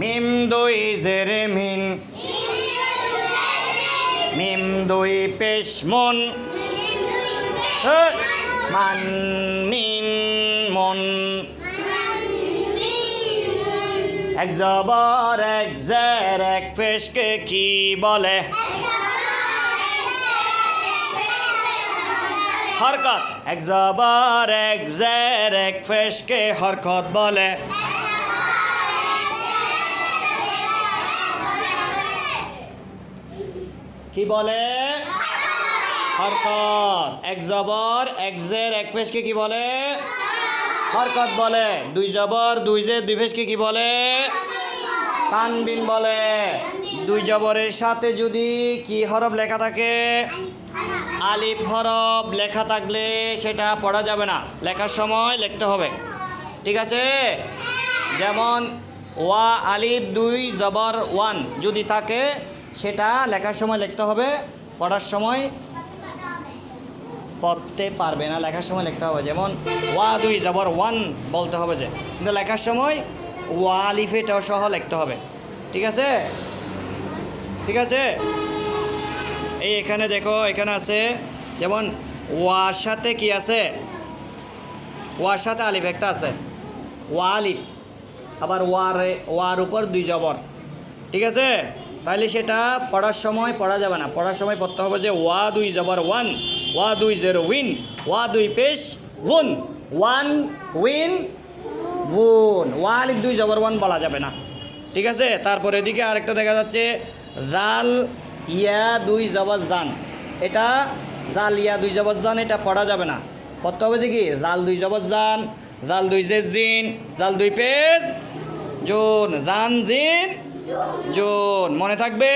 মিম দুই জের মিন, মিম দুই পেশ মন, মান মিন মন। এক জবর এক জের এক পেশকে কি বলে? হরকত। এক জবর এক জের এক পেশকে হরকত বলে। কি বলে? হরকত। এক জবর এক জের এক পেশকে কি বলে? হরকত বলে। দুই জবর দুই জের দুই পেশকে কি বলে? তানবিন বলে। দুই জবরের সাথে যদি কি হরফ লেখা থাকে? আলিফ হরফ লেখা থাকলে সেটা পড়া যাবে না, লেখার সময় লিখতে হবে। ঠিক আছে? যেমন ওয়া আলিফ দুই জবর ওয়ান যদি থাকে সেটা লেখার সময় লিখতে হবে, পড়ার সময় পড়তে পারবে না, লেখার সময় লিখতে হবে। যেমন ওয়া দুই জবর ওয়ান বলতে হবে যে, কিন্তু লেখার সময় ওয়া আলিফেটাও সহ লিখতে হবে। ঠিক আছে? ঠিক আছে? এই এখানে দেখো, এখানে আছে যেমন ওয়ার সাথে কি আছে? ওয়ার সাথে আলিফ একটা আছে, ওয়া আলিফ। আবার ওয়ার উপর দুই জবর। ঠিক আছে? তাহলে সেটা পড়ার সময় পড়া যাবে না, পড়ার সময় পড়তে হবে যে ওয়া দুই জবর ওয়ান, ওয়া দুই জের উইন, ওয়া দুই পেশ ওয়ান, ওয়ান উইন ওয়ান। ওয়া আলিফ দুই জবর ওয়ান বলা যাবে না। ঠিক আছে? তারপরে এদিকে আরেকটা দেখা যাচ্ছে জাল ইয়া দুই জবর জান, এটা জাল ইয়া দুই জবর জান, এটা পড়া যাবে না। পড়তে হবে যে কি? জাল দুই জবর জান, জাল দুই জের জিন, জাল দুই পেশ জুন, জান জিন জুন। মনে থাকবে?